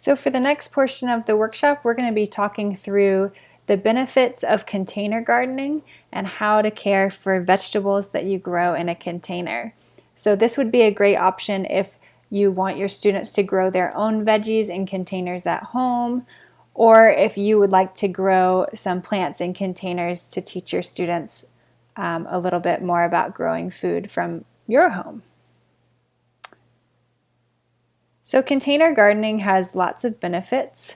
So for the next portion of the workshop, we're going to be talking through the benefits of container gardening and how to care for vegetables that you grow in a container. So this would be a great option if you want your students to grow their own veggies in containers at home, or if you would like to grow some plants in containers to teach your students a little bit more about growing food from your home. So container gardening has lots of benefits.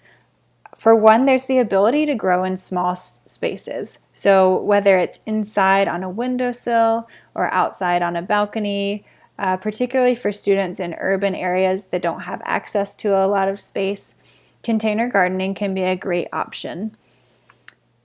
For one, there's the ability to grow in small spaces. So whether it's inside on a windowsill or outside on a balcony, particularly for students in urban areas that don't have access to a lot of space, container gardening can be a great option.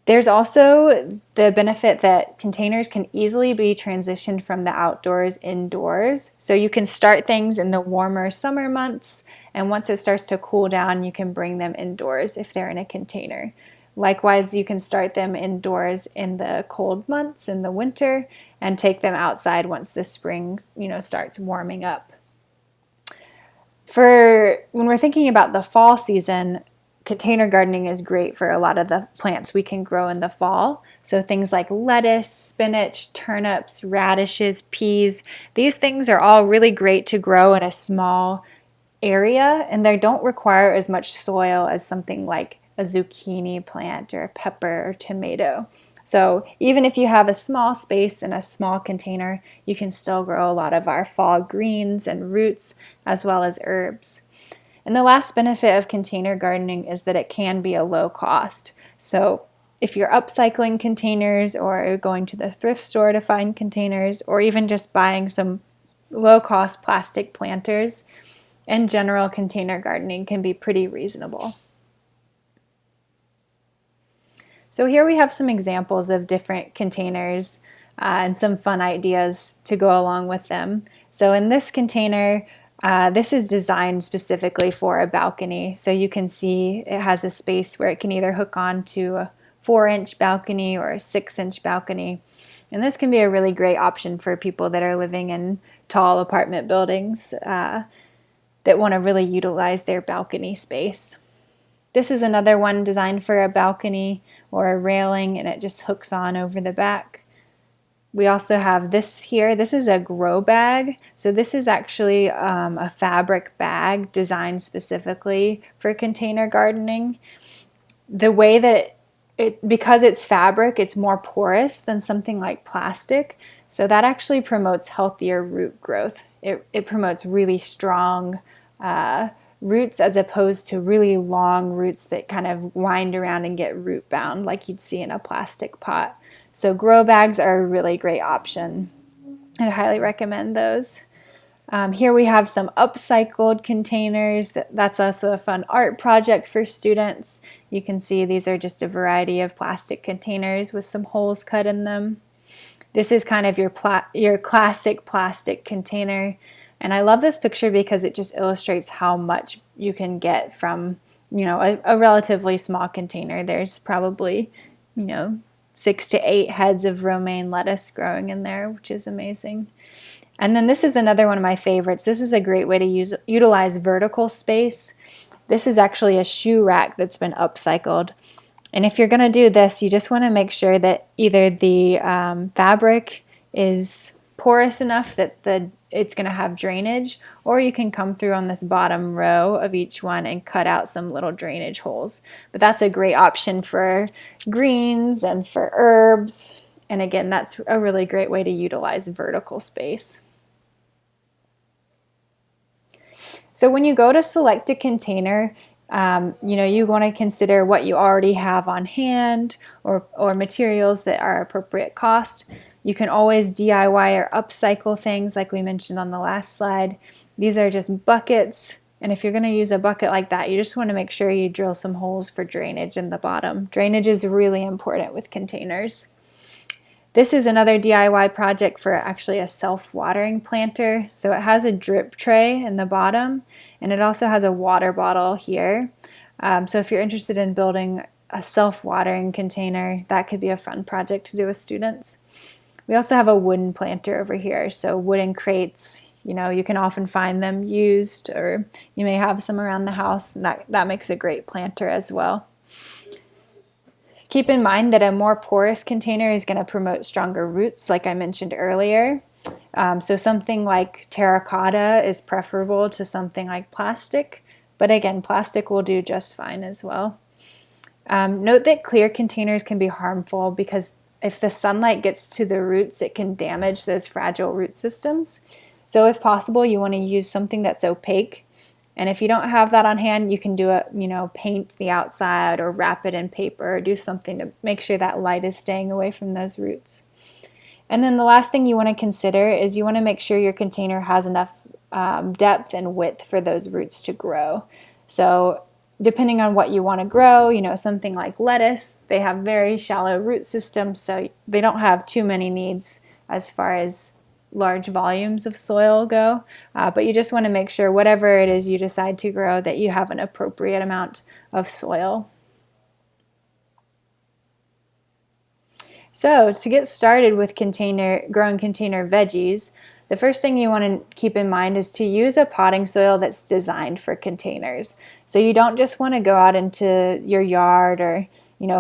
There's also the benefit that containers can easily be transitioned from the outdoors indoors. So you can start things in the warmer summer months, and once it starts to cool down, you can bring them indoors if they're in a container. Likewise, you can start them indoors in the cold months in the winter and take them outside once the spring, starts warming up. For when we're thinking about the fall season, container gardening is great for a lot of the plants we can grow in the fall. So things like lettuce, spinach, turnips, radishes, peas, these things are all really great to grow in a small area, and they don't require as much soil as something like a zucchini plant or a pepper or tomato. So even if you have a small space in a small container, you can still grow a lot of our fall greens and roots as well as herbs. And the last benefit of container gardening is that it can be a low cost. So if you're upcycling containers or going to the thrift store to find containers, or even just buying some low-cost plastic planters, in general, container gardening can be pretty reasonable. So here we have some examples of different containers and some fun ideas to go along with them. So in this container, this is designed specifically for a balcony. So you can see it has a space where it can either hook on to a 4-inch balcony or a 6-inch balcony. And this can be a really great option for people that are living in tall apartment buildings that want to really utilize their balcony space. This is another one designed for a balcony or a railing, and it just hooks on over the back. We also have this here. This is a grow bag. So this is actually a fabric bag designed specifically for container gardening. The way that because it's fabric, it's more porous than something like plastic. So that actually promotes healthier root growth. It promotes really strong roots as opposed to really long roots that kind of wind around and get root bound like you'd see in a plastic pot. So grow bags are a really great option. I highly recommend those. Here we have some upcycled containers. That's also a fun art project for students. You can see these are just a variety of plastic containers with some holes cut in them. This is kind of your classic plastic container. And I love this picture because it just illustrates how much you can get from, a relatively small container. There's probably, 6 to 8 heads of romaine lettuce growing in there, which is amazing. And then this is another one of my favorites. This is a great way to utilize vertical space. This is actually a shoe rack that's been upcycled. And if you're going to do this, you just want to make sure that either the fabric is porous enough that it's going to have drainage, or you can come through on this bottom row of each one and cut out some little drainage holes. But that's a great option for greens and for herbs. And again, that's a really great way to utilize vertical space. So when you go to select a container, you want to consider what you already have on hand or materials that are appropriate cost. You can always DIY or upcycle things like we mentioned on the last slide. These are just buckets, and if you're going to use a bucket like that, you just want to make sure you drill some holes for drainage in the bottom. Drainage is really important with containers. This is another DIY project for actually a self-watering planter. So it has a drip tray in the bottom, and it also has a water bottle here. So if you're interested in building a self-watering container, that could be a fun project to do with students. We also have a wooden planter over here, so wooden crates. You know, you can often find them used, or you may have some around the house, and that makes a great planter as well. Keep in mind that a more porous container is going to promote stronger roots, like I mentioned earlier. So something like terracotta is preferable to something like plastic, but again, plastic will do just fine as well. Note that clear containers can be harmful because if the sunlight gets to the roots, it can damage those fragile root systems. So if possible, you want to use something that's opaque. And if you don't have that on hand, you can do it, paint the outside or wrap it in paper or do something to make sure that light is staying away from those roots. And then the last thing you want to consider is you want to make sure your container has enough depth and width for those roots to grow. So depending on what you want to grow, something like lettuce, they have very shallow root systems, so they don't have too many needs as far as large volumes of soil go. But you just want to make sure whatever it is you decide to grow that you have an appropriate amount of soil. So to get started with growing container veggies, the first thing you want to keep in mind is to use a potting soil that's designed for containers. So you don't just want to go out into your yard or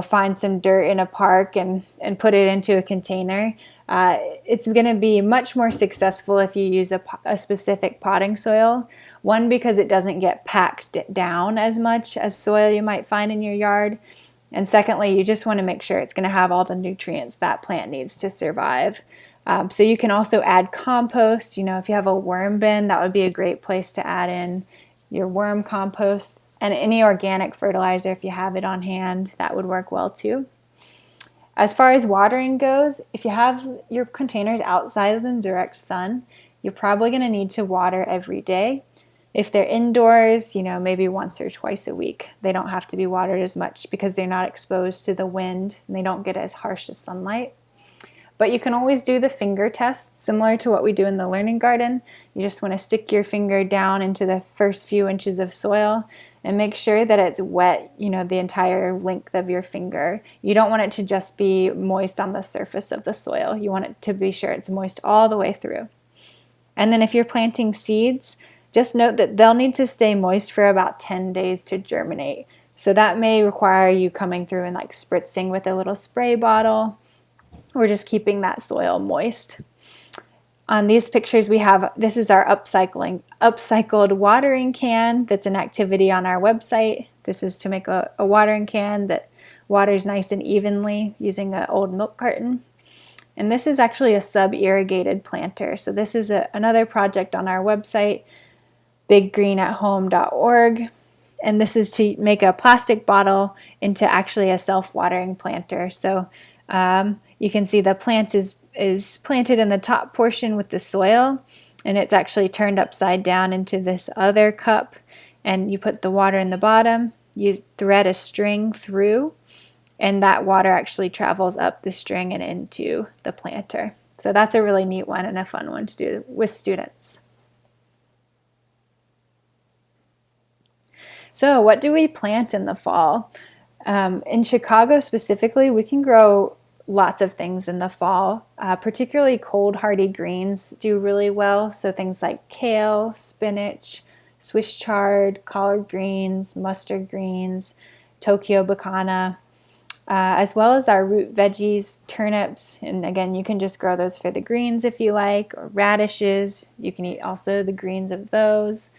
find some dirt in a park and put it into a container. It's going to be much more successful if you use a specific potting soil. One, because it doesn't get packed down as much as soil you might find in your yard. And secondly, you just want to make sure it's going to have all the nutrients that plant needs to survive. So you can also add compost. If you have a worm bin, that would be a great place to add in your worm compost. And any organic fertilizer, if you have it on hand, that would work well too. As far as watering goes, if you have your containers outside of the direct sun, you're probably going to need to water every day. If they're indoors, maybe once or twice a week. They don't have to be watered as much because they're not exposed to the wind and they don't get as harsh as sunlight. But you can always do the finger test, similar to what we do in the learning garden. You just want to stick your finger down into the first few inches of soil and make sure that it's wet, the entire length of your finger. You don't want it to just be moist on the surface of the soil. You want it to be sure it's moist all the way through. And then if you're planting seeds, just note that they'll need to stay moist for about 10 days to germinate. So that may require you coming through and spritzing with a little spray bottle or just keeping that soil moist. On these pictures this is our upcycled watering can. That's an activity on our website. This is to make a watering can that waters nice and evenly using an old milk carton. And this is actually a sub-irrigated planter. So this is another project on our website, biggreenathome.org. And this is to make a plastic bottle into actually a self-watering planter. So you can see the plant is planted in the top portion with the soil, and it's actually turned upside down into this other cup, and you put the water in the bottom, you thread a string through, and that water actually travels up the string and into the planter. So that's a really neat one and a fun one to do with students. So what do we plant in the fall? In Chicago specifically, we can grow lots of things in the fall, particularly cold hardy greens do really well. So things like kale, spinach, Swiss chard, collard greens, mustard greens, Tokyo bacana, as well as our root veggies, turnips. And again, you can just grow those for the greens if you like, or radishes. You can eat also the greens of those.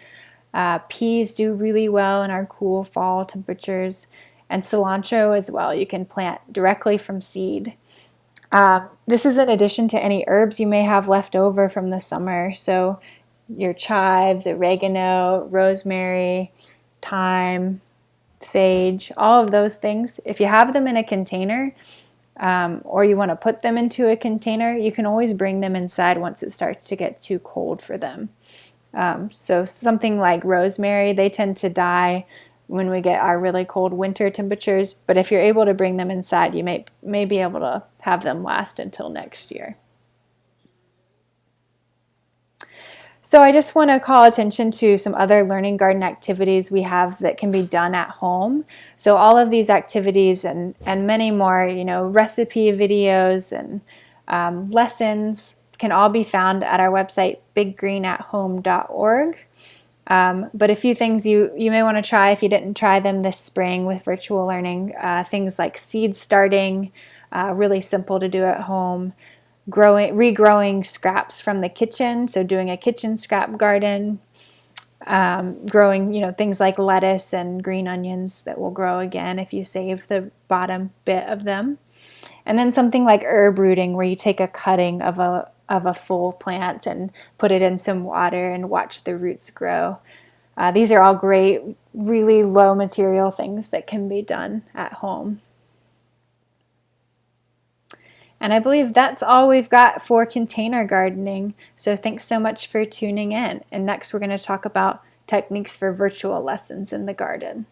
Peas do really well in our cool fall temperatures, and cilantro as well. You can plant directly from seed. This is in addition to any herbs you may have left over from the summer. So your chives, oregano, rosemary, thyme, sage, all of those things. If you have them in a container, or you want to put them into a container, you can always bring them inside once it starts to get too cold for them. So something like rosemary, they tend to die when we get our really cold winter temperatures, but if you're able to bring them inside, you may be able to have them last until next year. So I just want to call attention to some other learning garden activities we have that can be done at home. So all of these activities and many more, recipe videos and lessons can all be found at our website, biggreenathome.org. But a few things you may want to try if you didn't try them this spring with virtual learning, things like seed starting, really simple to do at home, regrowing scraps from the kitchen, so doing a kitchen scrap garden, growing things like lettuce and green onions that will grow again if you save the bottom bit of them. And then something like herb rooting, where you take a cutting of a full plant and put it in some water and watch the roots grow. These are all great, really low material things that can be done at home. And I believe that's all we've got for container gardening. So thanks so much for tuning in. And next we're going to talk about techniques for virtual lessons in the garden.